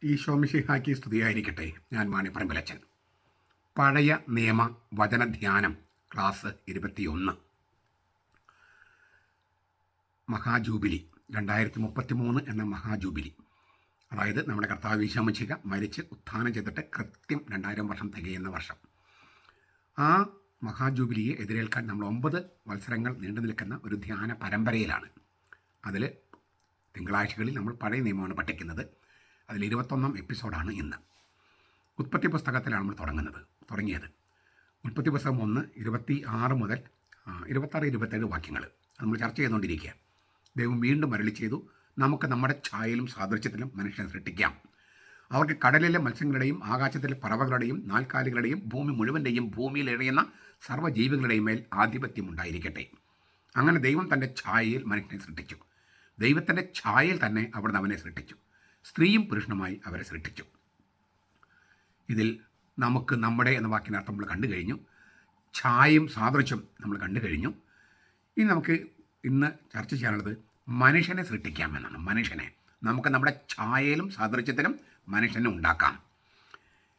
ഈശോ മിശിഹായ്ക്ക് സ്തുതിയായിരിക്കട്ടെ. ഞാൻ മാണിപ്പറമ്പിലച്ചൻ. പഴയ നിയമ വചനധ്യാനം ക്ലാസ് 21. മഹാജൂബിലി 2033 എന്ന മഹാജൂബിലി, അതായത് നമ്മുടെ കർത്താവ് ഈശോ മിശിഹ മരിച്ച് ഉത്ഥാനം ചെയ്തിട്ട് കൃത്യം 2000 വർഷം തികയുന്ന വർഷം. ആ മഹാജൂബിലിയെ എതിരേൽക്കാൻ നമ്മൾ 9 വത്സരങ്ങൾ നീണ്ടു നിൽക്കുന്ന ഒരു ധ്യാന പരമ്പരയിലാണ്. അതിൽ തിങ്കളാഴ്ചകളിൽ നമ്മൾ പഴയ നിയമമാണ് പഠിക്കുന്നത്. അതിൽ 21ാം എപ്പിസോഡാണ് ഇന്ന്. ഉൽപ്പത്തി പുസ്തകത്തിലാണ് നമ്മൾ തുടങ്ങിയത്. ഉൽപ്പത്തി പുസ്തകം 1, 26 മുതൽ 26, 27 വാക്യങ്ങൾ നമ്മൾ ചർച്ച ചെയ്തുകൊണ്ടിരിക്കുക. ദൈവം വീണ്ടും അരുളി ചെയ്തു, നമുക്ക് നമ്മുടെ ഛായയിലും സാദൃശ്യത്തിലും മനുഷ്യനെ സൃഷ്ടിക്കാം. അവർക്ക് കടലിലെ മത്സ്യങ്ങളുടെയും ആകാശത്തിലെ പറവകളുടെയും നാൽക്കാലികളുടെയും ഭൂമി മുഴുവൻ്റെയും ഭൂമിയിൽ ഇഴയുന്ന സർവ്വജീവികളുടെയും മേൽ ആധിപത്യം ഉണ്ടായിരിക്കട്ടെ. അങ്ങനെ ദൈവം തൻ്റെ ഛായയിൽ മനുഷ്യനെ സൃഷ്ടിച്ചു. ദൈവത്തിൻ്റെ ഛായയിൽ തന്നെ അവിടുന്ന് അവനെ സൃഷ്ടിച്ചു. സ്ത്രീയും പുരുഷനുമായി അവരെ സൃഷ്ടിച്ചു. ഇതിൽ നമുക്ക് നമ്മുടെ എന്ന വാക്കിനർത്ഥം നമ്മൾ കണ്ടു കഴിഞ്ഞു. ഛായയും സാദൃശ്യം നമ്മൾ കണ്ടു കഴിഞ്ഞു. ഇനി നമുക്ക് ഇന്ന് ചർച്ച ചെയ്യാനുള്ളത് മനുഷ്യനെ സൃഷ്ടിക്കാമെന്നാണ്. മനുഷ്യനെ നമുക്ക് നമ്മുടെ ഛായയിലും സാദൃശ്യത്തിലും മനുഷ്യനെ ഉണ്ടാക്കാം.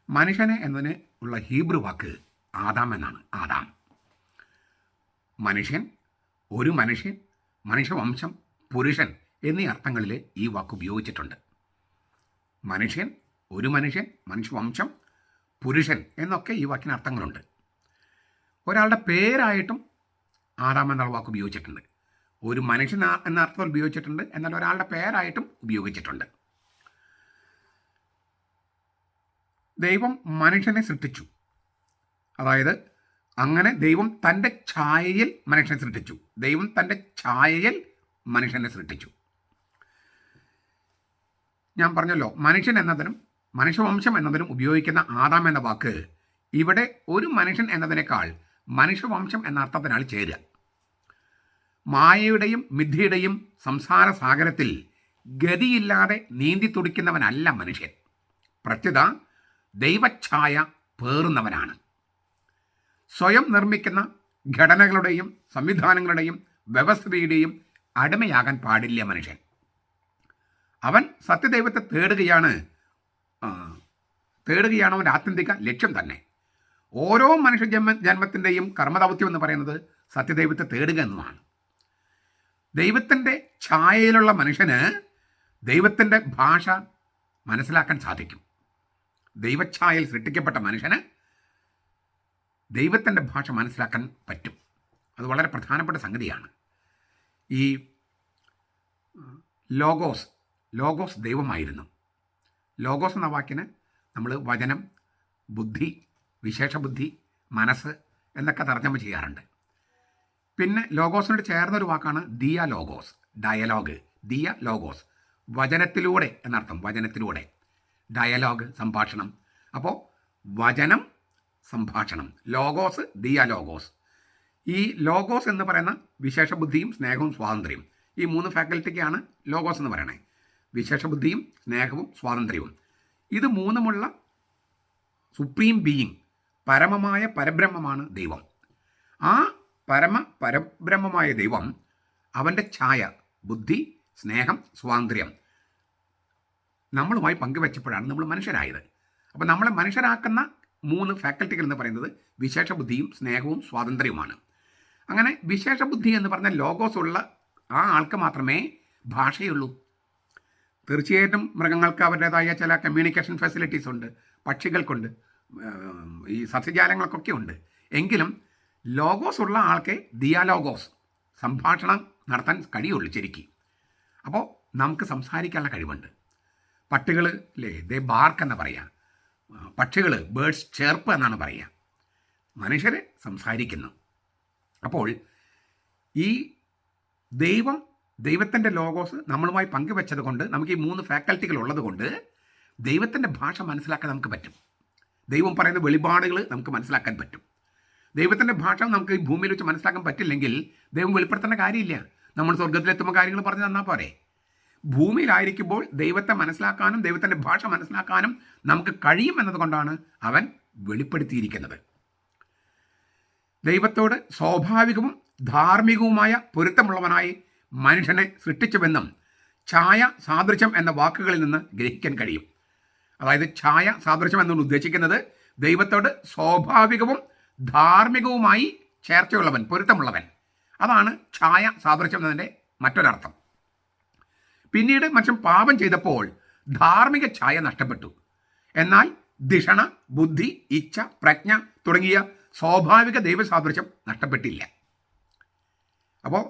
മനുഷ്യനെ എന്നതിന് ഉള്ള ഹീബ്രു വാക്ക് ആദാം എന്നാണ്. ആദാം, മനുഷ്യൻ, ഒരു മനുഷ്യൻ, മനുഷ്യവംശം, പുരുഷൻ എന്നീ അർത്ഥങ്ങളിൽ ഈ വാക്ക് ഉപയോഗിച്ചിട്ടുണ്ട്. മനുഷ്യൻ, ഒരു മനുഷ്യൻ, മനുഷ്യവംശം, പുരുഷൻ എന്നൊക്കെ ഈ വാക്കിന് അർത്ഥങ്ങളുണ്ട്. ഒരാളുടെ പേരായിട്ടും ആദാം എന്നുള്ള വാക്ക് ഉപയോഗിച്ചിട്ടുണ്ട്. ഒരു മനുഷ്യൻ എന്ന അർത്ഥം ഉപയോഗിച്ചിട്ടുണ്ട്, എന്നാൽ ഒരാളുടെ പേരായിട്ടും ഉപയോഗിച്ചിട്ടുണ്ട്. ദൈവം മനുഷ്യനെ സൃഷ്ടിച്ചു. അതായത് അങ്ങനെ ദൈവം തൻ്റെ ഛായയിൽ മനുഷ്യനെ സൃഷ്ടിച്ചു. ദൈവം തൻ്റെ ഛായയിൽ മനുഷ്യനെ സൃഷ്ടിച്ചു. ഞാൻ പറഞ്ഞല്ലോ, മനുഷ്യൻ എന്നതിനും മനുഷ്യവംശം എന്നതിനും ഉപയോഗിക്കുന്ന ആദാം എന്ന വാക്ക് ഇവിടെ ഒരു മനുഷ്യൻ എന്നതിനേക്കാൾ മനുഷ്യവംശം എന്ന അർത്ഥത്തിനാണ് ചേരുക. മായയുടെയും മിഥ്യയുടെയും സംസാര സാഗരത്തിൽ ഗതിയില്ലാതെ നീന്തി തുടിക്കുന്നവനല്ല മനുഷ്യൻ. പ്രത്യുത ദൈവഛായ പേറുന്നവനാണ്. സ്വയം നിർമ്മിക്കുന്ന ഘടനകളുടെയും സംവിധാനങ്ങളുടെയും വ്യവസ്ഥയുടെയും അടിമയാകാൻ പാടില്ല മനുഷ്യൻ. അവൻ സത്യദൈവത്തെ തേടുകയാണ് അവൻ്റെ ആത്യന്തിക ലക്ഷ്യം തന്നെ. ഓരോ മനുഷ്യ ജന്മത്തിൻ്റെയും കർമ്മദൗത്യം എന്ന് പറയുന്നത് സത്യദൈവത്തെ തേടുക എന്നതാണ്. ദൈവത്തിൻ്റെ ഛായയിലുള്ള മനുഷ്യന് ദൈവത്തിൻ്റെ ഭാഷ മനസ്സിലാക്കാൻ സാധിക്കും. ദൈവഛായയിൽ സൃഷ്ടിക്കപ്പെട്ട മനുഷ്യന് ദൈവത്തിൻ്റെ ഭാഷ മനസ്സിലാക്കാൻ പറ്റും. അത് വളരെ പ്രധാനപ്പെട്ട സംഗതിയാണ്. ഈ ലോഗോസ് ദൈവമായിരുന്നു. ലോഗോസ് എന്ന വാക്കിന് നമ്മൾ വചനം, ബുദ്ധി, വിശേഷബുദ്ധി, മനസ്സ് എന്നൊക്കെ തർജ്ജമ ചെയ്യാറുണ്ട്. പിന്നെ ലോഗോസിനോട് ചേർന്നൊരു വാക്കാണ് ദിയാലോഗോസ്, ഡയലോഗ്. ദിയാലോഗോസ് വചനത്തിലൂടെ എന്നർത്ഥം. വചനത്തിലൂടെ, ഡയലോഗ് സംഭാഷണം. അപ്പോൾ വചനം, സംഭാഷണം, ലോഗോസ്, ദിയാലോഗോസ്. ഈ ലോഗോസ് എന്ന് പറയുന്ന വിശേഷബുദ്ധിയും സ്നേഹവും സ്വാതന്ത്ര്യവും, ഈ 3 ഫാക്കൽറ്റിക്കാണ് ലോഗോസ് എന്ന് പറയണേ. വിശേഷബുദ്ധിയും സ്നേഹവും സ്വാതന്ത്ര്യവും, ഇത് മൂന്നുമുള്ള സുപ്രീം ബീയിങ്, പരമമായ പരബ്രഹ്മമാണ് ദൈവം. ആ പരബ്രഹ്മമായ ദൈവം അവൻ്റെ ഛായ, ബുദ്ധി, സ്നേഹം, സ്വാതന്ത്ര്യം നമ്മളുമായി പങ്കുവെച്ചപ്പോഴാണ് നമ്മൾ മനുഷ്യരായത്. അപ്പോൾ നമ്മളെ മനുഷ്യരാക്കുന്ന 3 ഫാക്കൽറ്റികൾ എന്ന് പറയുന്നത് വിശേഷബുദ്ധിയും സ്നേഹവും സ്വാതന്ത്ര്യവുമാണ്. അങ്ങനെ വിശേഷബുദ്ധി എന്ന് പറഞ്ഞ ലോഗോസ് ഉള്ള ആ ആൾക്ക് മാത്രമേ ഭാഷയുള്ളൂ. തീർച്ചയായിട്ടും മൃഗങ്ങൾക്ക് അവരുടേതായ ചില കമ്മ്യൂണിക്കേഷൻ ഫെസിലിറ്റീസ് ഉണ്ട്, പക്ഷികൾക്കുണ്ട്, ഈ സസ്യജാലങ്ങൾക്കൊക്കെ ഉണ്ട്. എങ്കിലും ലോഗോസ് ഉള്ള ആൾക്ക് ദിയാലോഗോസ്, സംഭാഷണം നടത്താൻ കഴിയുള്ളൂ ശരിക്കും. അപ്പോൾ നമുക്ക് സംസാരിക്കാനുള്ള കഴിവുണ്ട്. പട്ടികൾ ദേ ബാർക്ക് എന്ന് പറയാം, പക്ഷികൾ ബേർഡ്സ് ചേർപ്പ് എന്നാണ് പറയുക. മനുഷ്യർ സംസാരിക്കുന്നു. അപ്പോൾ ഈ ദൈവത്തിൻ്റെ ലോഗോസ് നമ്മളുമായി പങ്കുവെച്ചത് കൊണ്ട്, നമുക്ക് ഈ 3 ഫാക്കൽറ്റികൾ ഉള്ളത് കൊണ്ട് ദൈവത്തിൻ്റെ ഭാഷ മനസ്സിലാക്കാൻ നമുക്ക് പറ്റും. ദൈവം പറയുന്ന വെളിപാടുകൾ നമുക്ക് മനസ്സിലാക്കാൻ പറ്റും. ദൈവത്തിൻ്റെ ഭാഷ നമുക്ക് ഈ ഭൂമിയിൽ വെച്ച് മനസ്സിലാക്കാൻ പറ്റില്ലെങ്കിൽ ദൈവം വെളിപ്പെടുത്തേണ്ട കാര്യമില്ല. നമ്മൾ സ്വർഗത്തിലെത്തുമ്പോൾ കാര്യങ്ങൾ പറഞ്ഞു തന്നാൽ പോരെ. ഭൂമിയിലായിരിക്കുമ്പോൾ ദൈവത്തെ മനസ്സിലാക്കാനും ദൈവത്തിൻ്റെ ഭാഷ മനസ്സിലാക്കാനും നമുക്ക് കഴിയും എന്നതുകൊണ്ടാണ് അവൻ വെളിപ്പെടുത്തിയിരിക്കുന്നത്. ദൈവത്തോട് സ്വാഭാവികവും ധാർമ്മികവുമായ പൊരുത്തമുള്ളവനായി മനുഷ്യനെ സൃഷ്ടിച്ചുവെന്നും ഛായ, സാദൃശ്യം എന്ന വാക്കുകളിൽ നിന്ന് ഗ്രഹിക്കാൻ കഴിയും. അതായത് ഛായ സാദൃശ്യം എന്നുകൊണ്ട് ഉദ്ദേശിക്കുന്നത് ദൈവത്തോട് സ്വാഭാവികവും ധാർമ്മികവുമായി ചേർച്ചയുള്ളവൻ, പൊരുത്തമുള്ളവൻ. അതാണ് ഛായ സാദൃശ്യം എന്നതിൻ്റെ മറ്റൊരർത്ഥം. പിന്നീട് മനുഷ്യൻ പാപം ചെയ്തപ്പോൾ ധാർമ്മിക ഛായ നഷ്ടപ്പെട്ടു. എന്നാൽ ധിഷണ, ബുദ്ധി, ഇച്ഛ, പ്രജ്ഞ തുടങ്ങിയ സ്വാഭാവിക ദൈവസാദൃശ്യം നഷ്ടപ്പെട്ടില്ല. അപ്പോൾ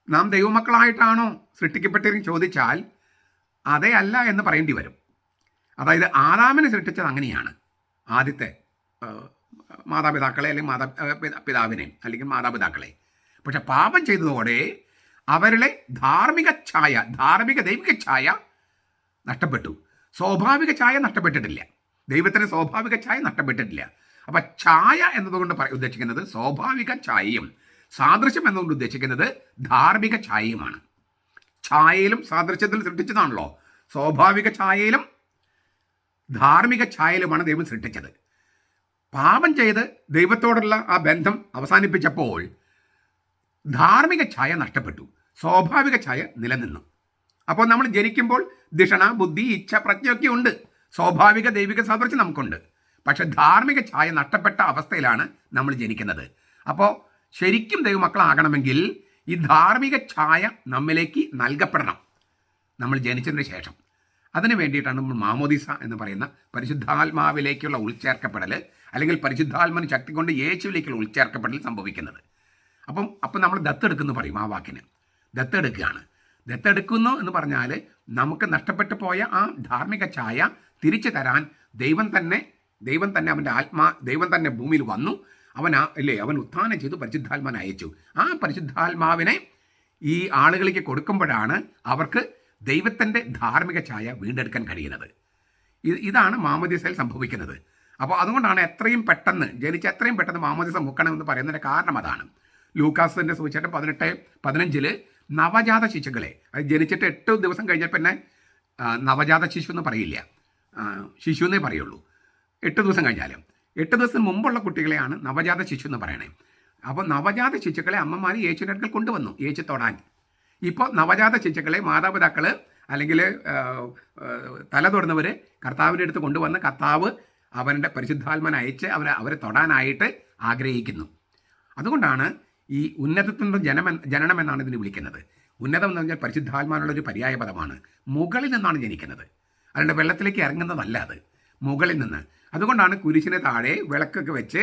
നാം ദൈവമക്കളായിട്ടാണോ സൃഷ്ടിക്കപ്പെട്ടതെന്ന് ചോദിച്ചാൽ അതേ അല്ല എന്ന് പറയേണ്ടി വരും. അതായത് ആദാമിനെ സൃഷ്ടിച്ചത് അങ്ങനെയാണ്. ആദ്യത്തെ മാതാപിതാക്കളെ അല്ലെങ്കിൽ പിതാവിനെ അല്ലെങ്കിൽ മാതാപിതാക്കളെ. പക്ഷെ പാപം ചെയ്തതോടെ അവരുടെ ധാർമ്മിക ഛായ, ധാർമ്മിക ദൈവിക ഛായ നഷ്ടപ്പെട്ടു. സ്വാഭാവിക ഛായ നഷ്ടപ്പെട്ടിട്ടില്ല. ദൈവത്തിൻ്റെ സ്വാഭാവിക ഛായ നഷ്ടപ്പെട്ടിട്ടില്ല. അപ്പം ഛായ എന്നതുകൊണ്ട് ഉദ്ദേശിക്കുന്നത് സ്വാഭാവിക ഛായയും സാദൃശ്യം എന്നതുകൊണ്ട് ഉദ്ദേശിക്കുന്നത് ധാർമ്മിക ഛായയുമാണ്. ഛായയിലും സാദൃശ്യത്തിലും സൃഷ്ടിച്ചതാണല്ലോ. സ്വാഭാവിക ഛായയിലും ധാർമ്മിക ഛായയിലുമാണ് ദൈവം സൃഷ്ടിച്ചത്. പാപം ചെയ്ത് ദൈവത്തോടുള്ള ആ ബന്ധം അവസാനിപ്പിച്ചപ്പോൾ ധാർമ്മിക ഛായ നഷ്ടപ്പെട്ടു, സ്വാഭാവിക ഛായ നിലനിന്നു. അപ്പോൾ നമ്മൾ ജനിക്കുമ്പോൾ ധിഷണ, ബുദ്ധി, ഇച്ഛ, പ്രജ്ഞയൊക്കെ ഉണ്ട്. സ്വാഭാവിക ദൈവിക സാദൃശ്യം നമുക്കുണ്ട്. പക്ഷെ ധാർമ്മിക ഛായ നഷ്ടപ്പെട്ട അവസ്ഥയിലാണ് നമ്മൾ ജനിക്കുന്നത്. അപ്പോൾ ശരിക്കും ദൈവമക്കളാകണമെങ്കിൽ ഈ ധാർമ്മിക ഛായ നമ്മിലേക്ക് നൽകപ്പെടണം നമ്മൾ ജനിച്ചതിന് ശേഷം. അതിന് വേണ്ടിയിട്ടാണ് നമ്മൾ മാമോദിസ എന്ന് പറയുന്ന പരിശുദ്ധാത്മാവിലേക്കുള്ള ഉൾച്ചേർക്കപ്പെടൽ, അല്ലെങ്കിൽ പരിശുദ്ധാത്മാവിന് ശക്തി കൊണ്ട് യേശുവിലേക്കുള്ള ഉൾച്ചേർക്കപ്പെടൽ സംഭവിക്കുന്നത്. അപ്പം നമ്മൾ ദത്തെടുക്കുന്നു പറയും. ആ വാക്കിന് ദത്തെടുക്കുകയാണ്. ദത്തെടുക്കുന്നു എന്ന് പറഞ്ഞാൽ നമുക്ക് നഷ്ടപ്പെട്ടു പോയ ആ ധാർമ്മിക ഛായ തിരിച്ചു തരാൻ ദൈവം തന്നെ അവൻ്റെ ദൈവം തന്നെ ഭൂമിയിൽ വന്നു. അവൻ ഉത്ഥാനം ചെയ്തു പരിശുദ്ധാത്മാവിനെ അയച്ചു. ആ പരിശുദ്ധാത്മാവിനെ ഈ ആളുകളിലേക്ക് കൊടുക്കുമ്പോഴാണ് അവർക്ക് ദൈവത്തിൻ്റെ ധാർമ്മിക ഛായ വീണ്ടെടുക്കാൻ കഴിയുന്നത്. ഇതാണ് മാമോദിസയിൽ സംഭവിക്കുന്നത്. അപ്പോൾ അതുകൊണ്ടാണ് എത്രയും പെട്ടെന്ന് മാമോദിസ മുക്കണമെന്ന് പറയുന്നതിൻ്റെ കാരണം അതാണ്. ലൂക്കാസിൻ്റെ സുവിശേഷം 18:15 നവജാത ശിശുക്കളെ, അത് ജനിച്ചിട്ട് 8 ദിവസം കഴിഞ്ഞാൽ പിന്നെ നവജാത ശിശു എന്ന് പറയില്ല, ശിശു എന്നേ പറയുള്ളൂ. 8 ദിവസം കഴിഞ്ഞാലും 8 ദിവസം മുമ്പുള്ള കുട്ടികളെയാണ് നവജാത ശിശു എന്ന് പറയണേ. അപ്പോൾ നവജാത ശിശുക്കളെ അമ്മമാർ യേശുവിൻ്റെ അടുക്കൽ കൊണ്ടുവന്നു യേശു തൊടാൻ. ഇപ്പോൾ നവജാത ശിശുക്കളെ മാതാപിതാക്കൾ അല്ലെങ്കിൽ തല തൊടുന്നവർ കർത്താവിൻ്റെ അടുത്ത് കൊണ്ടുവന്ന് കർത്താവ് അവരുടെ പരിശുദ്ധാത്മാവിനെ അയച്ച് അവരെ തൊടാനായിട്ട് ആഗ്രഹിക്കുന്നു. അതുകൊണ്ടാണ് ഈ ഉന്നതത്തിൻ്റെ ജനനം എന്നാണ് ഇതിന് വിളിക്കുന്നത്. ഉന്നതം എന്ന് പറഞ്ഞാൽ പരിശുദ്ധാത്മാവിനുള്ളൊരു പര്യായ പദമാണ്. മുകളിൽ നിന്നാണ് ജനിക്കുന്നത്, അതുകൊണ്ട് വെള്ളത്തിലേക്ക് ഇറങ്ങുന്നതല്ല, അത് മുകളിൽ നിന്ന്. അതുകൊണ്ടാണ് കുരിശിന് താഴെ വിളക്കൊക്കെ വെച്ച്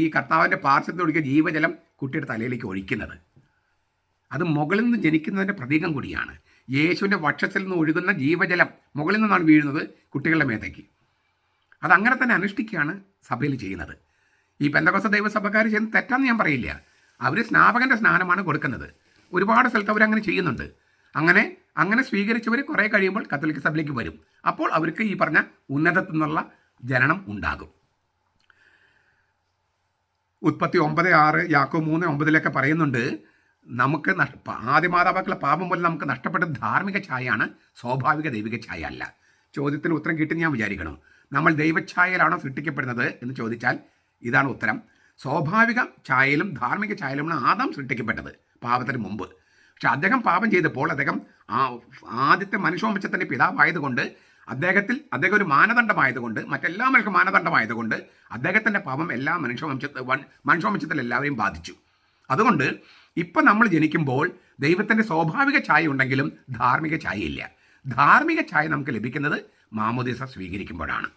ഈ കർത്താവിൻ്റെ പാർശ്വത്തിൽ ഒഴിക്കുക ജീവജലം കുട്ടിയുടെ തലയിലേക്ക് ഒഴിക്കുന്നത്. അത് മുകളിൽ നിന്ന് ജനിക്കുന്നതിൻ്റെ പ്രതീകം കൂടിയാണ്. യേശുവിൻ്റെ വക്ഷത്തിൽ നിന്ന് ഒഴുകുന്ന ജീവജലം മുകളിൽ നിന്നാണ് വീഴുന്നത് കുട്ടികളുടെ മേത്തേക്ക്. അതങ്ങനെ തന്നെ അനുഷ്ഠിക്കുകയാണ് സഭയിൽ ചെയ്യുന്നത്. ഈ പെന്തക്കോസ്ത ദൈവസഭക്കാർ ചെയ്യുന്നത് തെറ്റാന്ന് ഞാൻ പറയില്ല. അവർ സ്നാപകൻ്റെ സ്നാനമാണ് കൊടുക്കുന്നത്. ഒരുപാട് സ്ഥലത്ത് അവരങ്ങനെ ചെയ്യുന്നുണ്ട്. അങ്ങനെ സ്വീകരിച്ചവർ കുറേ കഴിയുമ്പോൾ കത്തോലിക്ക സഭയിലേക്ക് വരും. അപ്പോൾ അവർക്ക് ഈ പറഞ്ഞ ഉന്നതത്തിൽ നിന്നുള്ള ജനനം ഉണ്ടാകും. ഉൽപ്പത്തി 9:6, യാക്കോബ് 3:9 പറയുന്നുണ്ട്, നമുക്ക് ആദ്യ മാതാപിതാക്കളുടെ പാപം പോലെ നമുക്ക് നഷ്ടപ്പെട്ട ധാർമ്മിക ഛായയാണ്, സ്വാഭാവിക ദൈവിക ഛായ അല്ല. ചോദ്യത്തിന് ഉത്തരം കിട്ടും ഞാൻ വിചാരിക്കണം. നമ്മൾ ദൈവഛായയിലാണോ സൃഷ്ടിക്കപ്പെടുന്നത് എന്ന് ചോദിച്ചാൽ ഇതാണ് ഉത്തരം. സ്വാഭാവിക ഛായയിലും ധാർമ്മിക ഛായയിലുമാണ് ആദാം സൃഷ്ടിക്കപ്പെട്ടത് പാപത്തിന് മുമ്പ്. പക്ഷെ അദ്ദേഹം പാപം ചെയ്തപ്പോൾ അദ്ദേഹം ആദ്യത്തെ മനുഷ്യവംശത്തിൻ്റെ പിതാവായതുകൊണ്ട് അദ്ദേഹം ഒരു മാനദണ്ഡമായതുകൊണ്ട്, മറ്റെല്ലാവർക്കും മാനദണ്ഡമായതുകൊണ്ട് അദ്ദേഹത്തിൻ്റെ പാപം എല്ലാ മനുഷ്യവംശത്തിൽ എല്ലാവരെയും ബാധിച്ചു. അതുകൊണ്ട് ഇപ്പം നമ്മൾ ജനിക്കുമ്പോൾ ദൈവത്തിൻ്റെ സ്വാഭാവിക ഛായ ഉണ്ടെങ്കിലും ധാർമ്മിക ഛായയില്ല. ധാർമ്മിക ഛായ നമുക്ക് ലഭിക്കുന്നത് മാമോദിസ സ്വീകരിക്കുമ്പോഴാണ്.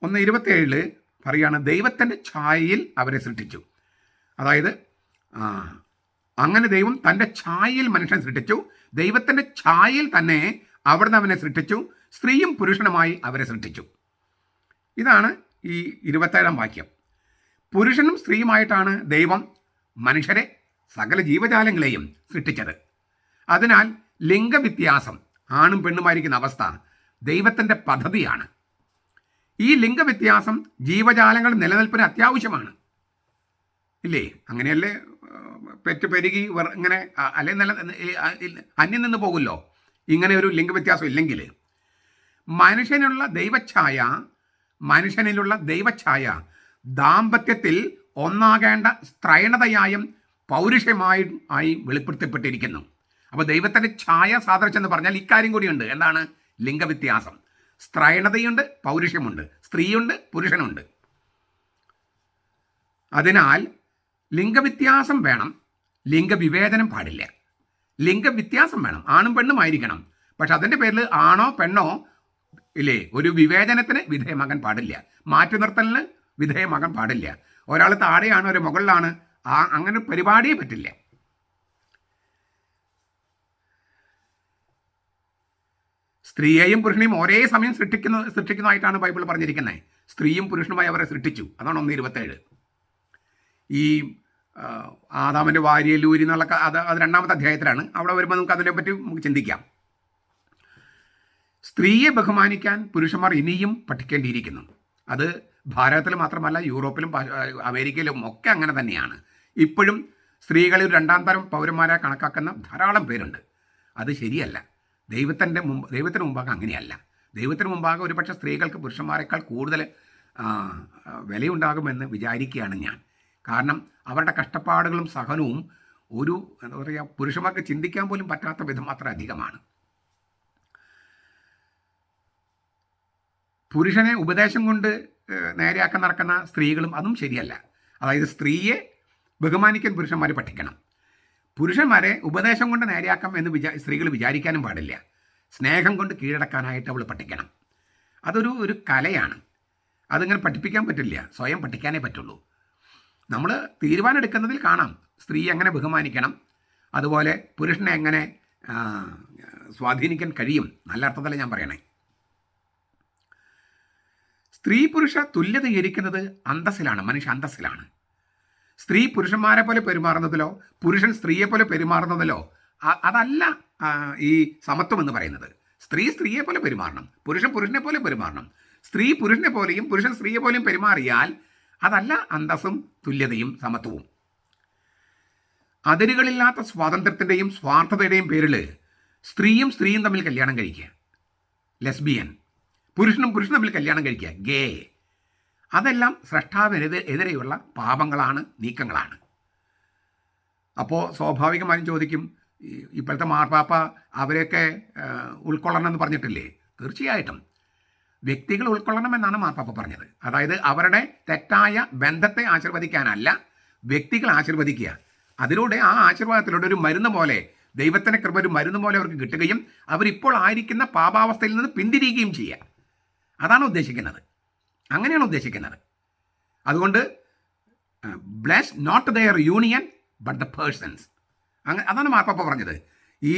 1:27 പറയുകയാണ്, ദൈവത്തിൻ്റെ ഛായയിൽ അവരെ സൃഷ്ടിച്ചു. അതായത് അങ്ങനെ ദൈവം തൻ്റെ ഛായയിൽ മനുഷ്യനെ സൃഷ്ടിച്ചു. ദൈവത്തിൻ്റെ ഛായയിൽ തന്നെ അവിടുന്ന് അവനെ സൃഷ്ടിച്ചു, സ്ത്രീയും പുരുഷനുമായി അവരെ സൃഷ്ടിച്ചു. ഇതാണ് ഈ 27-ാം വാക്യം. പുരുഷനും സ്ത്രീയുമായിട്ടാണ് ദൈവം മനുഷ്യരെ, സകല ജീവജാലങ്ങളെയും സൃഷ്ടിച്ചത്. അതിനാൽ ലിംഗവ്യത്യാസം, ആണും പെണ്ണുമായിരിക്കുന്ന അവസ്ഥ ദൈവത്തിൻ്റെ പദ്ധതിയാണ്. ഈ ലിംഗവ്യത്യാസം ജീവജാലങ്ങൾ നിലനിൽപ്പിന് അത്യാവശ്യമാണ്, ഇല്ലേ? അങ്ങനെയല്ലേ പെരുകി ഇങ്ങനെ അല്ലെ അന്യം നിന്ന് പോകുമല്ലോ ഇങ്ങനെ ഒരു ലിംഗവ്യത്യാസം ഇല്ലെങ്കിൽ. മനുഷ്യനിലുള്ള ദൈവഛായ ദാമ്പത്യത്തിൽ ഒന്നാകേണ്ട സ്ത്രൈണതയായും പൗരുഷമായും വെളിപ്പെടുത്തപ്പെട്ടിരിക്കുന്നു. അപ്പോൾ ദൈവത്തിൻ്റെ ഛായ സാദൃശ്യം എന്ന് പറഞ്ഞാൽ ഇക്കാര്യം കൂടിയുണ്ട്. എന്താണ്? ലിംഗവ്യത്യാസം. സ്ത്രൈണതയുണ്ട്, പൗരുഷമുണ്ട്, സ്ത്രീയുണ്ട്, പുരുഷനുണ്ട്. അതിനാൽ ലിംഗവ്യത്യാസം വേണം, ലിംഗവിവേചനം പാടില്ല. ലിംഗവ്യത്യാസം വേണം, ആണും പെണ്ണും ആയിരിക്കണം. പക്ഷെ അതിൻ്റെ പേരിൽ ആണോ പെണ്ണോ ഇല്ലേ ഒരു വിവേചനത്തിന് വിധേയമാകാൻ പാടില്ല, മാറ്റി നിർത്തലിന് വിധേയമാകാൻ പാടില്ല. ഒരാൾ താഴെയാണ്, ഒരു മുകളിലാണ്, അങ്ങനെ പരിപാടിയേ പറ്റില്ല. സ്ത്രീയെയും പുരുഷനെയും ഒരേ സമയം സൃഷ്ടിക്കുന്നതായിട്ടാണ് ബൈബിൾ പറഞ്ഞിരിക്കുന്നത്. സ്ത്രീയും പുരുഷനുമായി അവരെ സൃഷ്ടിച്ചു. അതാണ് 1:27. ഈ ആദാമിൻ്റെ ഭാര്യയെ ലൂരി എന്നുള്ള അത് 2-ാമത്തെ അധ്യായത്തിലാണ്. അവിടെ വരുമ്പോൾ നമുക്ക് അതിനെപ്പറ്റി ചിന്തിക്കാം. സ്ത്രീയെ ബഹുമാനിക്കാൻ പുരുഷന്മാർ ഇനിയും പഠിക്കേണ്ടിയിരിക്കുന്നു. അത് ഭാരതത്തിൽ മാത്രമല്ല, യൂറോപ്പിലും അമേരിക്കയിലും ഒക്കെ അങ്ങനെ തന്നെയാണ്. ഇപ്പോഴും സ്ത്രീകളെ ഒരു 2-ാം തരം പൗരന്മാരെ കണക്കാക്കുന്ന ധാരാളം പേരുണ്ട്. അത് ശരിയല്ല. ദൈവത്തിന് മുമ്പാകെ അങ്ങനെയല്ല. ദൈവത്തിന് മുമ്പാകെ ഒരുപക്ഷെ സ്ത്രീകൾക്ക് പുരുഷന്മാരെക്കാൾ കൂടുതൽ വിലയുണ്ടാകുമെന്ന് വിചാരിക്കുകയാണ് ഞാൻ. കാരണം അവരുടെ കഷ്ടപ്പാടുകളും സഹനവും ഒരു എന്താ പറയുക, പുരുഷന്മാർക്ക് ചിന്തിക്കാൻ പോലും പറ്റാത്ത വിധം അത്ര അധികമാണ്. പുരുഷനെ ഉപദേശം കൊണ്ട് നേരെയാക്കാൻ നടക്കുന്ന സ്ത്രീകളും അതും ശരിയല്ല. അതായത് സ്ത്രീയെ ബഹുമാനിക്കാൻ പുരുഷന്മാർ പഠിക്കണം. പുരുഷന്മാരെ ഉപദേശം കൊണ്ട് നേരെയാക്കാം എന്ന് സ്ത്രീകൾ വിചാരിക്കാനും പാടില്ല. സ്നേഹം കൊണ്ട് കീഴടക്കാനായിട്ട് അവൾ പഠിക്കണം. ഒരു കലയാണ്. അതിങ്ങനെ പഠിപ്പിക്കാൻ പറ്റില്ല, സ്വയം പഠിക്കാനേ പറ്റുള്ളൂ. നമ്മൾ തീരുമാനം എടുക്കുന്നതിൽ കാണാം സ്ത്രീ എങ്ങനെ ബഹുമാനിക്കണം, അതുപോലെ പുരുഷനെ എങ്ങനെ സ്വാധീനിക്കാൻ കഴിയും. നല്ല അർത്ഥത്തിലല്ല ഞാൻ പറയണേ. സ്ത്രീ പുരുഷ തുല്യത ഇരിക്കുന്നത് അന്തസ്സിലാണ്, മനുഷ്യ അന്തസ്സിലാണ്. സ്ത്രീ പുരുഷന്മാരെ പോലെ പെരുമാറുന്നതിലോ പുരുഷൻ സ്ത്രീയെ പോലെ പെരുമാറുന്നതിലോ അതല്ല ഈ സമത്വം എന്ന് പറയുന്നത്. സ്ത്രീ സ്ത്രീയെ പോലെ പെരുമാറണം, പുരുഷൻ പുരുഷനെ പോലെ പെരുമാറണം. സ്ത്രീ പുരുഷനെ പോലെയും പുരുഷൻ സ്ത്രീയെ പോലെയും പെരുമാറിയാൽ അതല്ല അന്തസ്സും തുല്യതയും സമത്വവും. അതിരുകളില്ലാത്ത സ്വാതന്ത്ര്യത്തിൻ്റെയും സ്വാർത്ഥതയുടെയും പേരിൽ സ്ത്രീയും തമ്മിൽ കല്യാണം കഴിക്കുക, ലെസ്ബിയൻ. പുരുഷനും തമ്മിൽ കല്യാണം കഴിക്കുക, ഗേ. അതെല്ലാം സ്രഷ്ടാവിനെതിരെയുള്ള പാപങ്ങളാണ്, നീക്കങ്ങളാണ്. അപ്പോൾ സ്വാഭാവികമായും ചോദിക്കും, ഇപ്പോഴത്തെ മാർപ്പാപ്പ അവരെയൊക്കെ ഉൾക്കൊള്ളണമെന്ന് പറഞ്ഞിട്ടില്ലേ? തീർച്ചയായിട്ടും വ്യക്തികൾ ഉൾക്കൊള്ളണമെന്നാണ് മാർപ്പാപ്പ പറഞ്ഞത്. അതായത് അവരുടെ തെറ്റായ ബന്ധത്തെ ആശീർവദിക്കാനല്ല, വ്യക്തികൾ ആശീർവദിക്കുക. അതിലൂടെ ആ ആശീർവാദത്തിലൂടെ ഒരു മരുന്ന് പോലെ, ദൈവത്തിൻ്റെ കൃപ ഒരു മരുന്ന് പോലെ അവർക്ക് കിട്ടുകയും അവരിപ്പോൾ ആയിരിക്കുന്ന പാപാവസ്ഥയിൽ നിന്ന് പിന്തിരിയുകയും ചെയ്യുക. അതാണ് ഉദ്ദേശിക്കുന്നത്, അങ്ങനെയാണ് ഉദ്ദേശിക്കുന്നത്. അതുകൊണ്ട് bless not their union but the persons. അതാണ് മാർപ്പാപ്പ പറഞ്ഞത്. ഈ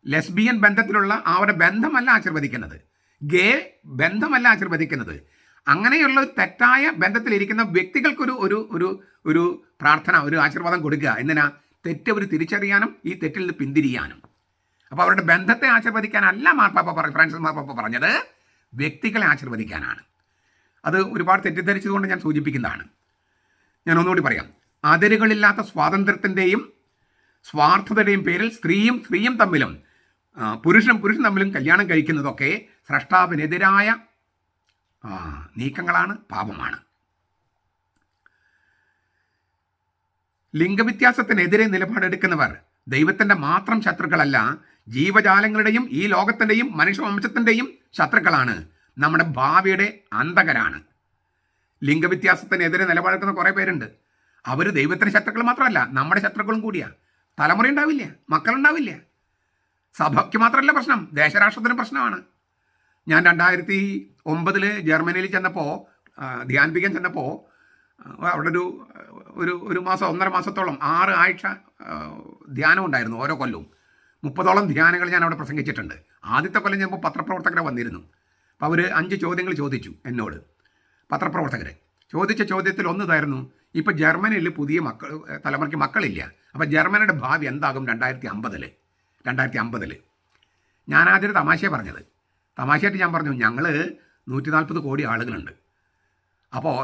ലെസ്ബിയൻ ബന്ധത്തിലുള്ള അവരുടെ ബന്ധമല്ല ആശീർവദിക്കുന്നത്, ഗേ ബന്ധമല്ല ആശീർവദിക്കുന്നത്. അങ്ങനെയുള്ള ഒരു തെറ്റായ ബന്ധത്തിലിരിക്കുന്ന വ്യക്തികൾക്കൊരു ഒരു ഒരു ഒരു പ്രാർത്ഥന, ഒരു ആശീർവാദം കൊടുക്കുക. എന്തിനാ? തെറ്റ് അവർ തിരിച്ചറിയാനും ഈ തെറ്റിൽ നിന്ന് പിന്തിരിയാനും. അപ്പോൾ അവരുടെ ബന്ധത്തെ ആശീർവദിക്കാനല്ല ഫ്രാൻസിസ് മാർപ്പാപ്പ പറഞ്ഞത്, വ്യക്തികളെ ആശീർവദിക്കാനാണ്. അത് ഒരുപാട് തെറ്റിദ്ധരിച്ചതുകൊണ്ട് ഞാൻ സൂചിപ്പിക്കുന്നതാണ്. ഞാൻ ഒന്നുകൂടി പറയാം. അതിരുകളില്ലാത്ത സ്വാതന്ത്ര്യത്തിൻ്റെയും സ്വാർത്ഥതയുടെയും പേരിൽ സ്ത്രീയും തമ്മിലും പുരുഷനും തമ്മിലും കല്യാണം കഴിക്കുന്നതൊക്കെ സ്രഷ്ടാവിനെതിരായ നീക്കങ്ങളാണ്, പാപമാണ്. ലിംഗവ്യത്യാസത്തിനെതിരെ നിലപാടെടുക്കുന്നവർ ദൈവത്തിൻ്റെ മാത്രം ശത്രുക്കളല്ല, ജീവജാലങ്ങളുടെയും ഈ ലോകത്തിൻ്റെയും മനുഷ്യവംശത്തിൻ്റെയും ശത്രുക്കളാണ്, നമ്മുടെ ഭാവിയുടെ അന്തകരാണ്. ലിംഗവ്യത്യാസത്തിനെതിരെ നിലപാടെടുക്കുന്ന കുറേ പേരുണ്ട്. അവർ ദൈവത്തിൻ്റെ ശത്രുക്കൾ മാത്രമല്ല, നമ്മുടെ ശത്രുക്കളും കൂടിയാണ്. തലമുറ ഉണ്ടാവില്ല, മക്കളുണ്ടാവില്ല. സഭയ്ക്ക് മാത്രമല്ല പ്രശ്നം, ദേശരാഷ്ട്രത്തിന് പ്രശ്നമാണ്. ഞാൻ 2009 ജർമ്മനിയിൽ ചെന്നപ്പോൾ, ധ്യാനിപ്പിക്കാൻ ചെന്നപ്പോൾ, അവിടെ ഒരു മാസം 1.5 മാസത്തോളം 6 ആഴ്ച ധ്യാനം ഉണ്ടായിരുന്നു. ഓരോ കൊല്ലവും 30ഓളം ധ്യാനങ്ങൾ ഞാൻ അവിടെ പ്രസംഗിച്ചിട്ടുണ്ട്. ആദ്യത്തെ കൊല്ലം ചെന്നപ്പോൾ പത്രപ്രവർത്തകരെ വന്നിരുന്നു. അപ്പോൾ അവർ 5 ചോദ്യങ്ങൾ ചോദിച്ചു എന്നോട്. പത്രപ്രവർത്തകർ ചോദിച്ച ചോദ്യത്തിൽ ഒന്നിതായിരുന്നു, ഇപ്പോൾ ജർമ്മനിയിൽ പുതിയ തലമുറയ്ക്ക് മക്കളില്ല, അപ്പോൾ ജർമ്മനിയുടെ ഭാവി എന്താകും 2050? ഞാനാദ്യം തമാശയെ പറഞ്ഞത്. തമാശയായിട്ട് ഞാൻ പറഞ്ഞു, ഞങ്ങൾ 140 കോടി ആളുകളുണ്ട്. അപ്പോൾ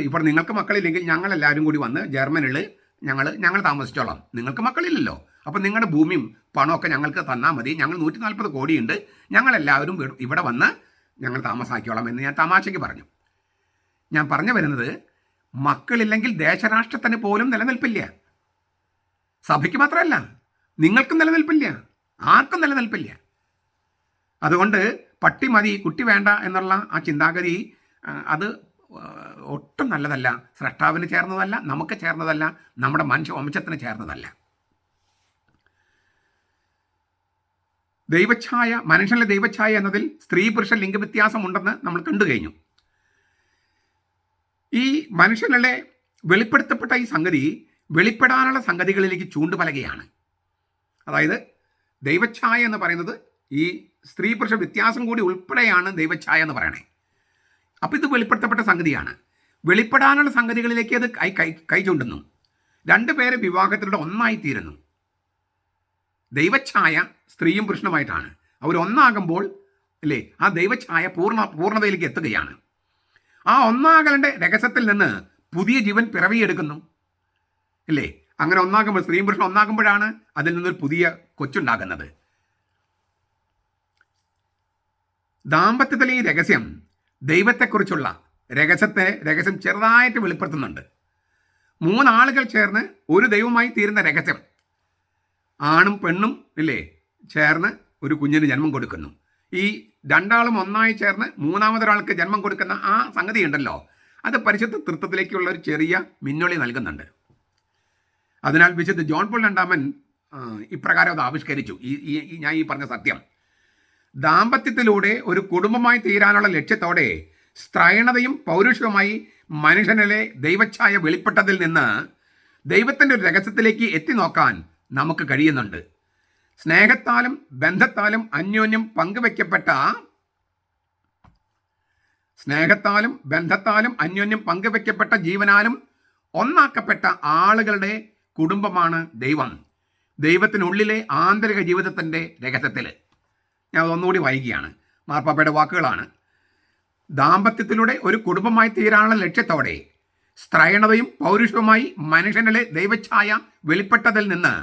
ഇപ്പോൾ നിങ്ങൾക്ക് മക്കളില്ലെങ്കിൽ ഞങ്ങളെല്ലാവരും കൂടി വന്ന് ജർമ്മനിയിൽ ഞങ്ങൾ താമസിച്ചോളാം. നിങ്ങൾക്ക് മക്കളില്ലല്ലോ, അപ്പോൾ നിങ്ങളുടെ ഭൂമിയും പണമൊക്കെ ഞങ്ങൾക്ക് തന്നാൽ മതി. ഞങ്ങൾ 140 കോടിയുണ്ട്, ഞങ്ങളെല്ലാവരും ഇവിടെ വന്ന് ഞങ്ങൾ താമസാക്കിയോളാം എന്ന് ഞാൻ തമാശയ്ക്ക് പറഞ്ഞു. ഞാൻ പറഞ്ഞു വരുന്നത്, മക്കളില്ലെങ്കിൽ ദേശരാഷ്ട്രത്തിന് പോലും നിലനിൽപ്പില്ല. സഭയ്ക്ക് മാത്രമല്ല, നിങ്ങൾക്കും നിലനിൽപ്പില്ല, ആർക്കും നിലനിൽപ്പില്ല. അതുകൊണ്ട് പട്ടി മതി കുട്ടി വേണ്ട എന്നുള്ള ആ ചിന്താഗതി അത് ഒട്ടും നല്ലതല്ല. സ്രഷ്ടാവിന് ചേർന്നതല്ല, നമുക്ക് ചേർന്നതല്ല, നമ്മുടെ മനുഷ്യ വംശത്തിന് ചേർന്നതല്ല. ദൈവഛായ, മനുഷ്യനിലെ ദൈവഛായ എന്നതിൽ സ്ത്രീ പുരുഷ ലിംഗവ്യത്യാസമുണ്ടെന്ന് നമ്മൾ കണ്ടു കഴിഞ്ഞു. ഈ മനുഷ്യനിലെ വെളിപ്പെടുത്തപ്പെട്ട ഈ സംഗതി വെളിപ്പെടാനുള്ള സംഗതികളിലേക്ക് ചൂണ്ടുപലകയാണ്. അതായത് ദൈവഛായ എന്ന് പറയുന്നത് ഈ സ്ത്രീ പുരുഷ വ്യത്യാസം കൂടി ഉൾപ്പെടെയാണ് ദൈവഛായ എന്ന് പറയണേ. അപ്പോൾ ഇത് വെളിപ്പെടുത്തപ്പെട്ട സംഗതിയാണ്. വെളിപ്പെടാനുള്ള സംഗതികളിലേക്ക് അത് കൈ ചൂണ്ടുന്നു. രണ്ടുപേരെ വിവാഹത്തിലൂടെ ഒന്നായിത്തീരുന്നു. ദൈവഛായ സ്ത്രീയും പുരുഷനുമായിട്ടാണ്. അവർ ഒന്നാകുമ്പോൾ അല്ലേ ആ ദൈവഛായ പൂർണ്ണതയിലേക്ക് എത്തുകയാണ്. ആ ഒന്നാകലിൻ്റെ രഹസ്യത്തിൽ നിന്ന് പുതിയ ജീവൻ പിറവിയെടുക്കുന്നു അല്ലേ. അങ്ങനെ ഒന്നാകുമ്പോൾ, സ്ത്രീയും പുരുഷനും ഒന്നാകുമ്പോഴാണ് അതിൽ നിന്നൊരു പുതിയ കൊച്ചുണ്ടാകുന്നത്. ദാമ്പത്യത്തിലെ ഈ രഹസ്യം ദൈവത്തെക്കുറിച്ചുള്ള രഹസ്യം ചെറുതായിട്ട് വെളിപ്പെടുത്തുന്നുണ്ട്. മൂന്നാളുകൾ ചേർന്ന് ഒരു ദൈവമായി തീരുന്ന രഹസ്യം. ആണും പെണ്ണും ഇല്ലേ ചേർന്ന് ഒരു കുഞ്ഞിന് ജന്മം കൊടുക്കുന്നു. ഈ രണ്ടാളും ഒന്നായി ചേർന്ന് മൂന്നാമതൊരാൾക്ക് ജന്മം കൊടുക്കുന്ന ആ സംഗതി ഉണ്ടല്ലോ, അത് പരിശുദ്ധ തൃത്വത്തിലേക്കുള്ള ഒരു ചെറിയ മിന്നൊളി നൽകുന്നുണ്ട്. അതിനാൽ വിശുദ്ധ ജോൺ പോൾ രണ്ടാമൻ ഇപ്രകാരം അത് ആവിഷ്കരിച്ചു. ഞാൻ ഈ പറഞ്ഞ സത്യം, ദാമ്പത്യത്തിലൂടെ ഒരു കുടുംബമായി തീരാനുള്ള ലക്ഷ്യത്തോടെ സ്ത്രൈണതയും പൗരുഷവുമായി മനുഷ്യനിലെ ദൈവഛായ വെളിപ്പെട്ടതിൽ നിന്ന് ദൈവത്തിൻ്റെ ഒരു രഹസ്യത്തിലേക്ക് എത്തി നോക്കാൻ നമുക്ക് കഴിയുന്നുണ്ട്. സ്നേഹത്താലും ബന്ധത്താലും അന്യോന്യം പങ്കുവെക്കപ്പെട്ട ജീവനാലും ഒന്നാക്കപ്പെട്ട ആളുകളുടെ കുടുംബമാണ് ദൈവം. ദൈവത്തിനുള്ളിലെ ആന്തരിക ജീവിതത്തിൻ്റെ രഹസ്യത്തിൽ. ഞാൻ അതൊന്നുകൂടി വായിക്കുകയാണ്. മാർപ്പാപ്പയുടെ വാക്കുകളാണ്. ദാമ്പത്യത്തിലൂടെ ഒരു കുടുംബമായി തീരാനുള്ള ലക്ഷ്യത്തോടെ സ്ത്രൈണതയും പൗരുഷവുമായി മനുഷ്യനിലെ ദൈവഛായ വെളിപ്പെട്ടതിൽ നിന്ന്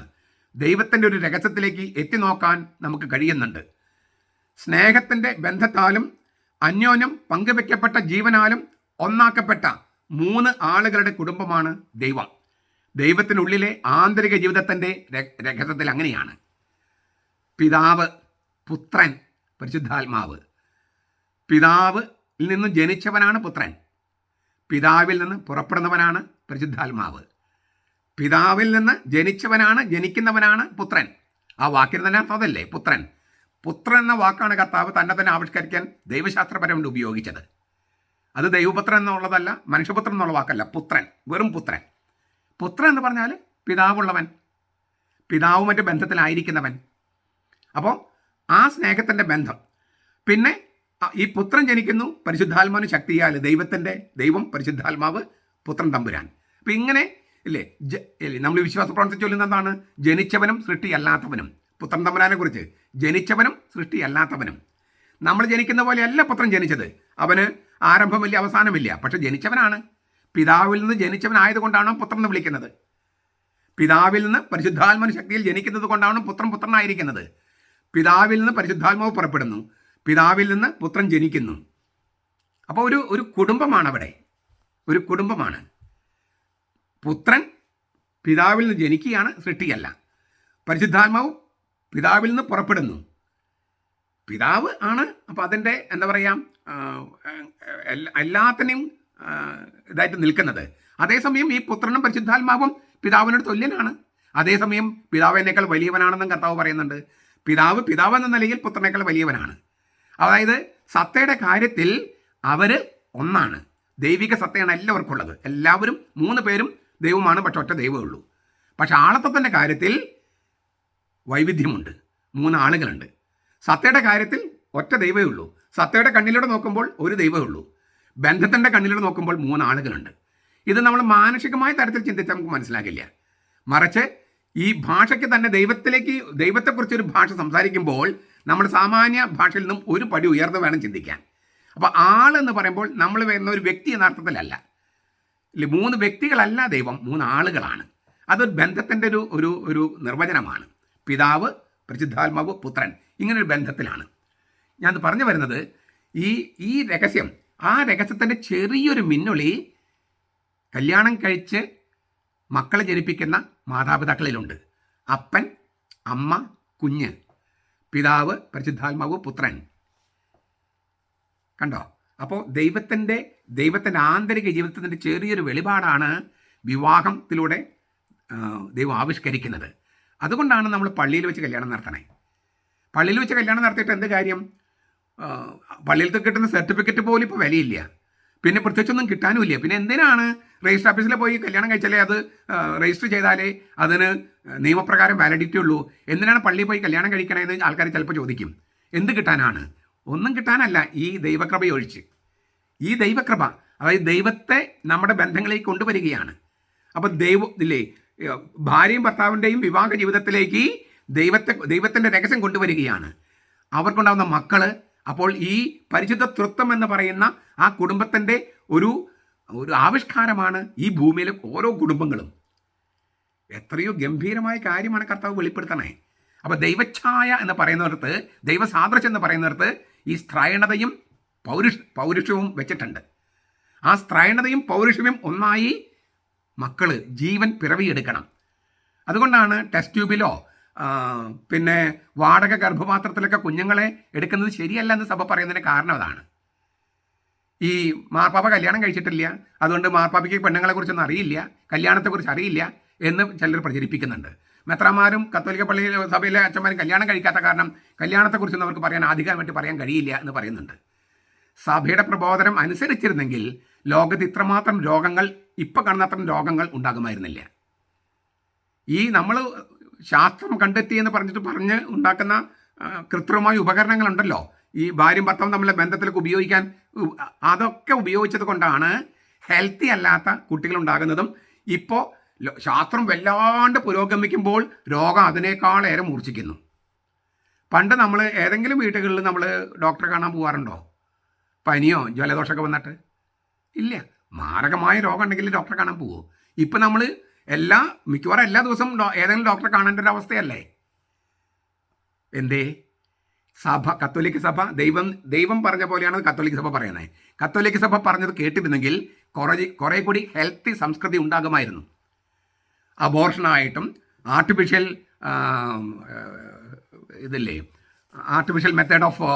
ദൈവത്തിൻ്റെ ഒരു രഹസ്യത്തിലേക്ക് എത്തി നോക്കാൻ നമുക്ക് കഴിയുന്നുണ്ട്. സ്നേഹത്തിൻ്റെ ബന്ധത്താലും അന്യോന്യം പങ്കുവെക്കപ്പെട്ട ജീവനാലും ഒന്നാക്കപ്പെട്ട 3 ആളുകളുടെ കുടുംബമാണ് ദൈവം. ദൈവത്തിനുള്ളിലെ ആന്തരിക ജീവിതത്തിൻ്റെ രഹസ്യത്തിൽ അങ്ങനെയാണ്. പിതാവ്, പുത്രൻ, പരിശുദ്ധാത്മാവ്. പിതാവിൽ നിന്ന് ജനിച്ചവനാണ് പുത്രൻ. പിതാവിൽ നിന്ന് പുറപ്പെടുന്നവനാണ് പരിശുദ്ധാത്മാവ്. പിതാവിൽ നിന്ന് ജനിക്കുന്നവനാണ് പുത്രൻ. ആ വാക്കിന് തന്നെ അർത്ഥം അതല്ലേ, പുത്രൻ. പുത്രൻ എന്ന വാക്കാണ് കർത്താവ് തന്നെ ആവിഷ്കരിക്കാൻ ദൈവശാസ്ത്രപരമായിട്ട് ഉപയോഗിച്ചത്. അത് ദൈവപുത്രൻ എന്നുള്ളതല്ല, മനുഷ്യപുത്രൻ എന്നുള്ള വാക്കല്ല, പുത്രൻ, വെറും പുത്രൻ. പുത്രൻ എന്ന് പറഞ്ഞാൽ പിതാവുള്ളവൻ, പിതാവുമായിട്ട് ബന്ധത്തിലായിരിക്കുന്നവൻ. അപ്പോൾ ആ സ്നേഹത്തിൻ്റെ ബന്ധം. പിന്നെ ഈ പുത്രൻ ജനിക്കുന്നു പരിശുദ്ധാത്മാവിന് ശക്തിയാൽ. ദൈവം പരിശുദ്ധാത്മാവ്, പുത്രൻ തമ്പുരാൻ. അപ്പം ഇങ്ങനെ ഇല്ലേ നമ്മൾ വിശ്വാസ പ്രവർത്തി ചൊല്ലുന്ന എന്താണ്? ജനിച്ചവനും സൃഷ്ടിയല്ലാത്തവനും. പുത്രൻ തമ്പുരാനെ കുറിച്ച് ജനിച്ചവനും സൃഷ്ടിയല്ലാത്തവനും. നമ്മൾ ജനിക്കുന്ന പോലെയല്ല പുത്രൻ ജനിച്ചത്. അവന് ആരംഭമില്ല, അവസാനമില്ല, പക്ഷെ ജനിച്ചവനാണ്. പിതാവിൽ നിന്ന് ജനിച്ചവനായതുകൊണ്ടാണ് പുത്രൻ എന്ന് വിളിക്കുന്നത്. പിതാവിൽ നിന്ന് പരിശുദ്ധാത്മാവിന് ശക്തിയിൽ ജനിക്കുന്നത് കൊണ്ടാണ് പുത്രനായിരിക്കുന്നത്. പിതാവിൽ നിന്ന് പരിശുദ്ധാത്മാവ് പുറപ്പെടുന്നു, പിതാവിൽ നിന്ന് പുത്രൻ ജനിക്കുന്നു. അപ്പോൾ ഒരു കുടുംബമാണ് അവിടെ, ഒരു കുടുംബമാണ്. പുത്രൻ പിതാവിൽ നിന്ന് ജനിക്കുകയാണ്, സൃഷ്ടിയല്ല. പരിശുദ്ധാത്മാവ് പിതാവിൽ നിന്ന് പുറപ്പെടുന്നു, പിതാവ് ആണ്. അപ്പോൾ അതിൻ്റെ എന്താ പറയുക, എല്ലാത്തിനെയും ഇതായിട്ട് നിൽക്കുന്നത്. അതേസമയം ഈ പുത്രനും പരിശുദ്ധാത്മാവും പിതാവിനോട് തുല്യനാണ്. അതേസമയം പിതാവിനേക്കാൾ വലിയവനാണെന്നും കർത്താവ് പറയുന്നുണ്ട്. പിതാവ് എന്ന നിലയിൽ പുത്രനേക്കാൾ വലിയവനാണ്. അതായത് സത്തയുടെ കാര്യത്തിൽ അവർ ഒന്നാണ്. ദൈവിക സത്തയാണ് എല്ലാവർക്കും ഉള്ളത്. എല്ലാവരും 3 പേരും ദൈവമാണ്, പക്ഷെ ഒറ്റ ദൈവമേ ഉള്ളൂ. പക്ഷെ ആളത്വത്തിൻ്റെ കാര്യത്തിൽ വൈവിധ്യമുണ്ട്, 3 ആളുകളുണ്ട്. സത്തയുടെ കാര്യത്തിൽ ഒറ്റ ദൈവമേ ഉള്ളൂ. സത്തയുടെ കണ്ണിലൂടെ നോക്കുമ്പോൾ ഒരു ദൈവമേ ഉള്ളൂ. ബന്ധത്തിൻ്റെ കണ്ണിലൂടെ നോക്കുമ്പോൾ 3 ആളുകളുണ്ട്. ഇത് നമ്മൾ മാനുഷികമായ തരത്തിൽ ചിന്തിച്ചാൽ നമുക്ക് മനസ്സിലാകില്ല. മറിച്ച് ഈ ഭാഷയ്ക്ക് തന്നെ ദൈവത്തെക്കുറിച്ചൊരു ഭാഷ സംസാരിക്കുമ്പോൾ നമ്മൾ സാമാന്യ ഭാഷയിൽ നിന്നും ഒരു പടി ഉയർന്ന് വേണം ചിന്തിക്കാൻ. അപ്പോൾ ആളെന്ന് പറയുമ്പോൾ നമ്മൾ വരുന്ന ഒരു വ്യക്തി എന്ന അർത്ഥത്തിലല്ല. 3 വ്യക്തികളല്ല ദൈവം, 3 ആളുകളാണ്. അതൊരു ബന്ധത്തിൻ്റെ ഒരു നിർവചനമാണ്. പിതാവ്, പരിശുദ്ധാത്മാവ്, പുത്രൻ, ഇങ്ങനൊരു ബന്ധത്തിലാണ് ഞാൻ പറഞ്ഞു വരുന്നത്. ഈ രഹസ്യം, ആ രഹസ്യത്തിൻ്റെ ചെറിയൊരു മിന്നൊളി കല്യാണം കഴിച്ച് മക്കളെ ജനിപ്പിക്കുന്ന മാതാപിതാക്കളിലുണ്ട്. അപ്പൻ, അമ്മ, കുഞ്ഞ്, പിതാവ്, പരിശുദ്ധാത്മാവ്, പുത്രൻ. കണ്ടോ? അപ്പോൾ ദൈവത്തിൻ്റെ ആന്തരിക ജീവിതത്തിൻ്റെ ചെറിയൊരു വെളിപാടാണ് വിവാഹത്തിലൂടെ ദൈവം ആവിഷ്കരിക്കുന്നത്. അതുകൊണ്ടാണ് നമ്മൾ പള്ളിയിൽ വെച്ച് കല്യാണം നടത്തണേ. പള്ളിയിൽ വെച്ച് കല്യാണം നടത്തിയിട്ട് എന്ത് കാര്യം? പള്ളിയിൽ കിട്ടുന്ന സർട്ടിഫിക്കറ്റ് പോലും ഇപ്പോൾ വിലയില്ല, പിന്നെ പ്രത്യേകിച്ചൊന്നും കിട്ടാനുമില്ല. പിന്നെ എന്തിനാണ് രജിസ്റ്റർ ഓഫീസിൽ പോയി കല്യാണം കഴിച്ചാലേ അത് രജിസ്റ്റർ ചെയ്താലേ അതിന് നിയമപ്രകാരം വാലിഡിറ്റി ഉള്ളൂ? എന്തിനാണ് പള്ളിയിൽ പോയി കല്യാണം കഴിക്കണമെന്ന് ആൾക്കാർ ചിലപ്പോൾ ചോദിക്കും. എന്ത് കിട്ടാനാണ്? ഒന്നും കിട്ടാനല്ല, ഈ ദൈവകൃപയൊഴിച്ച്. ഈ ദൈവകൃപ, അതായത് ദൈവത്തെ നമ്മുടെ ബന്ധങ്ങളിലേക്ക് കൊണ്ടുവരികയാണ്. അപ്പോൾ ഇല്ലേ, ഭാര്യയും ഭർത്താവിൻ്റെയും വിവാഹ ജീവിതത്തിലേക്ക് ദൈവത്തിൻ്റെ രഹസ്യം കൊണ്ടുവരികയാണ്. അവർക്കുണ്ടാകുന്ന മക്കൾ. അപ്പോൾ ഈ പരിശുദ്ധ തൃത്വം എന്ന് പറയുന്ന ആ കുടുംബത്തിൻ്റെ ഒരു ആവിഷ്കാരമാണ് ഈ ഭൂമിയിലെ ഓരോ കുടുംബങ്ങളും. എത്രയോ ഗംഭീരമായ കാര്യമാണ് കർത്താവ് വെളിപ്പെടുത്തണേ. അപ്പോൾ ദൈവഛായ എന്ന് പറയുന്നിടത്ത്, ദൈവസാദൃശ്യം എന്ന് പറയുന്നിടത്ത് ഈ സ്ത്രൈണതയും പൗരുഷവും വെച്ചിട്ടുണ്ട്. ആ സ്ത്രൈണതയും പൗരുഷവും ഒന്നായി മക്കൾ ജീവൻ പിറവിയെടുക്കണം. അതുകൊണ്ടാണ് ടെസ്റ്റ് ട്യൂബിലോ പിന്നെ വാടക ഗർഭപാത്രത്തിലൊക്കെ കുഞ്ഞുങ്ങളെ എടുക്കുന്നത് ശരിയല്ല എന്ന് സഭ പറയുന്നതിന് കാരണം അതാണ്. ഈ മാർപ്പാപ്പ കല്യാണം കഴിച്ചിട്ടില്ല, അതുകൊണ്ട് മാർപ്പാപ്പയ്ക്ക് പെണ്ണുങ്ങളെക്കുറിച്ചൊന്നും അറിയില്ല, കല്യാണത്തെക്കുറിച്ച് അറിയില്ല എന്ന് ചിലർ പ്രചരിപ്പിക്കുന്നുണ്ട്. മെത്രാന്മാരും കത്തോലിക്ക പള്ളിയിലെ സഭയിലെ അച്ഛന്മാരും കല്യാണം കഴിക്കാത്ത കാരണം കല്യാണത്തെക്കുറിച്ചൊന്നും അവർക്ക് പറയാൻ ആധികാരികമായിട്ട് പറയാൻ കഴിയില്ല എന്ന് പറയുന്നുണ്ട്. സഭയുടെ പ്രബോധനം അനുസരിച്ചിരുന്നെങ്കിൽ ലോകത്ത് ഇത്രമാത്രം രോഗങ്ങൾ, ഇപ്പം കാണുന്ന അത്രയും രോഗങ്ങൾ ഉണ്ടാകുമായിരുന്നില്ല. ഈ നമ്മൾ ശാസ്ത്രം കണ്ടെത്തി എന്ന് പറഞ്ഞ് ഉണ്ടാക്കുന്ന കൃത്രിമമായ ഉപകരണങ്ങളുണ്ടല്ലോ, ഈ ഭാര്യയും ഭർത്താവും തമ്മിലെ ബന്ധത്തിലേക്ക് ഉപയോഗിക്കാൻ, അതൊക്കെ ഉപയോഗിച്ചത് കൊണ്ടാണ് ഹെൽത്തി അല്ലാത്ത കുട്ടികളുണ്ടാകുന്നതും. ഇപ്പോൾ ശാസ്ത്രം വല്ലാണ്ട് പുരോഗമിക്കുമ്പോൾ രോഗം അതിനേക്കാളേറെ മൂർച്ഛിക്കുന്നു. പണ്ട് നമ്മൾ ഏതെങ്കിലും വീടുകളിൽ നമ്മൾ ഡോക്ടറെ കാണാൻ പോകാറുണ്ടോ? പനിയോ ജലദോഷമൊക്കെ വന്നിട്ട് ഇല്ല. മാരകമായ രോഗം ഉണ്ടെങ്കിൽ ഡോക്ടറെ കാണാൻ പോവോ? ഇപ്പം നമ്മൾ മിക്കവാറും എല്ലാ ദിവസവും ഏതെങ്കിലും ഡോക്ടറെ കാണേണ്ട ഒരു അവസ്ഥയല്ലേ? എന്തേ? സഭ, കത്തോലിക്ക സഭ, ദൈവം പറഞ്ഞ പോലെയാണ് കത്തോലിക്ക സഭ പറയുന്നത്. കത്തോലിക്ക സഭ പറഞ്ഞത് കേട്ടിരുന്നെങ്കിൽ കുറേ കൂടി ഹെൽത്തി സംസ്കൃതി ഉണ്ടാകുമായിരുന്നു. അബോർഷനായിട്ടും artificial artificial method of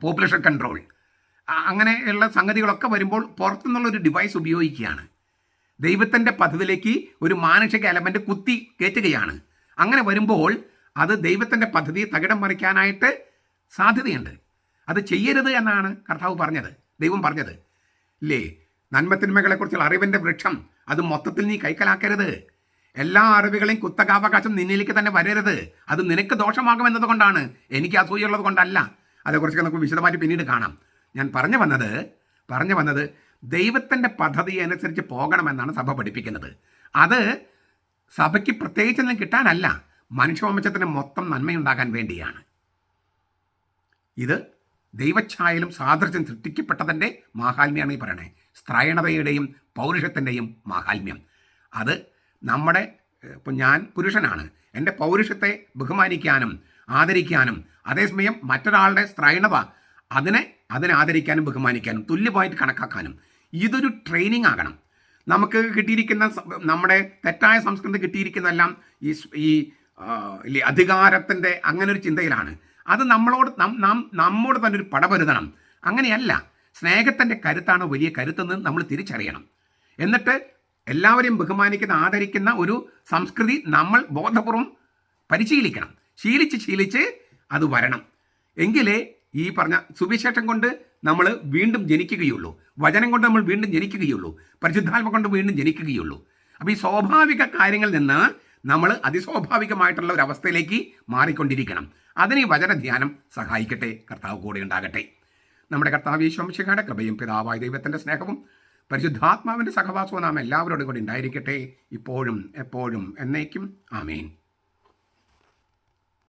population control, അങ്ങനെയുള്ള സംഗതികളൊക്കെ വരുമ്പോൾ പുറത്തുനിന്നുള്ളൊരു ഡിവൈസ് ഉപയോഗിക്കുകയാണ്. ദൈവത്തിൻ്റെ പദ്ധതിയിലേക്ക് ഒരു മാനുഷിക എലമെൻ്റ് കുത്തി കയറ്റുകയാണ്. അങ്ങനെ വരുമ്പോൾ അത് ദൈവത്തിൻ്റെ പദ്ധതിയെ തകിടം മറിക്കാനായിട്ട് സാധ്യതയുണ്ട്. അത് ചെയ്യരുത് എന്നാണ് കർത്താവ് പറഞ്ഞത്, ദൈവം പറഞ്ഞത് ഇല്ലേ? നന്മത്തിന്മകളെക്കുറിച്ചുള്ള അറിവിൻ്റെ വൃക്ഷം അത് മൊത്തത്തിൽ നീ കൈക്കലാക്കരുത്. എല്ലാ അറിവുകളെയും കുത്തകാവകാശം നിന്നിലേക്ക് തന്നെ വരരുത്. അത് നിനക്ക് ദോഷമാകുമെന്നത് കൊണ്ടാണ്, എനിക്ക് അസൂയുള്ളത് കൊണ്ടല്ല. അതേക്കുറിച്ചൊക്കെ നമുക്ക് വിശദമായിട്ട് പിന്നീട് കാണാം. ഞാൻ പറഞ്ഞു വന്നത് ദൈവത്തിൻ്റെ പദ്ധതി അനുസരിച്ച് പോകണമെന്നാണ് സഭ പഠിപ്പിക്കുന്നത്. അത് സഭയ്ക്ക് പ്രത്യേകിച്ചൊന്നും കിട്ടാനല്ല, മനുഷ്യവംശത്തിന് മൊത്തം നന്മയുണ്ടാകാൻ വേണ്ടിയാണ്. ഇത് ദൈവഛായയിലും സാദൃശ്യം സൃഷ്ടിക്കപ്പെട്ടതിൻ്റെ മാഹാത്മ്യമാണ് ഈ പറയണേ. സ്ത്രൈണതയുടെയും പൗരുഷത്തിൻ്റെയും മാഹാത്മ്യം. അത് നമ്മുടെ, ഇപ്പം ഞാൻ പുരുഷനാണ്, എൻ്റെ പൗരുഷത്തെ ബഹുമാനിക്കാനും ആദരിക്കാനും, അതേസമയം മറ്റൊരാളുടെ സ്ത്രൈണത അതിനെ ആദരിക്കാനും ബഹുമാനിക്കാനും തുല്യമായിട്ട് കണക്കാക്കാനും ഇതൊരു ട്രെയിനിങ് ആകണം. നമുക്ക് കിട്ടിയിരിക്കുന്ന, നമ്മുടെ തെറ്റായ സംസ്കൃതി കിട്ടിയിരിക്കുന്നതെല്ലാം ഈ അധികാരത്തിൻ്റെ അങ്ങനെ ഒരു ചിന്തയിലാണ്. അത് നമ്മോട് തന്നെ ഒരു പടപൊരുതണം. അങ്ങനെയല്ല, സ്നേഹത്തിൻ്റെ കരുത്താണ് വലിയ കരുത്തെന്ന് നമ്മൾ തിരിച്ചറിയണം. എന്നിട്ട് എല്ലാവരെയും ബഹുമാനിക്കുന്ന, ആദരിക്കുന്ന ഒരു സംസ്കൃതി നമ്മൾ ബോധപൂർവം പരിശീലിക്കണം. ശീലിച്ച് അത് വരണം. എങ്കിലേ ഈ പറഞ്ഞ സുവിശേഷം കൊണ്ട് നമ്മൾ വീണ്ടും ജനിക്കുകയുള്ളൂ, വചനം കൊണ്ട് നമ്മൾ വീണ്ടും ജനിക്കുകയുള്ളൂ, പരിശുദ്ധാത്മ കൊണ്ട് വീണ്ടും ജനിക്കുകയുള്ളൂ. അപ്പോൾ ഈ സ്വാഭാവിക കാര്യങ്ങളിൽ നിന്ന് നമ്മൾ അതിസ്വാഭാവികമായിട്ടുള്ള ഒരു അവസ്ഥയിലേക്ക് മാറിക്കൊണ്ടിരിക്കണം. അതിന് ഈ വചനധ്യാനം സഹായിക്കട്ടെ. കർത്താവ് കൂടെ ഉണ്ടാകട്ടെ. നമ്മുടെ കർത്താവ് യേശു മിശിഹായുടെ കൃപയും പിതാവായ ദൈവത്തിൻ്റെ സ്നേഹവും പരിശുദ്ധാത്മാവിൻ്റെ സഹവാസവും നാം എല്ലാവരോടും കൂടി ഉണ്ടായിരിക്കട്ടെ, ഇപ്പോഴും എപ്പോഴും എന്നേക്കും. ആമേൻ.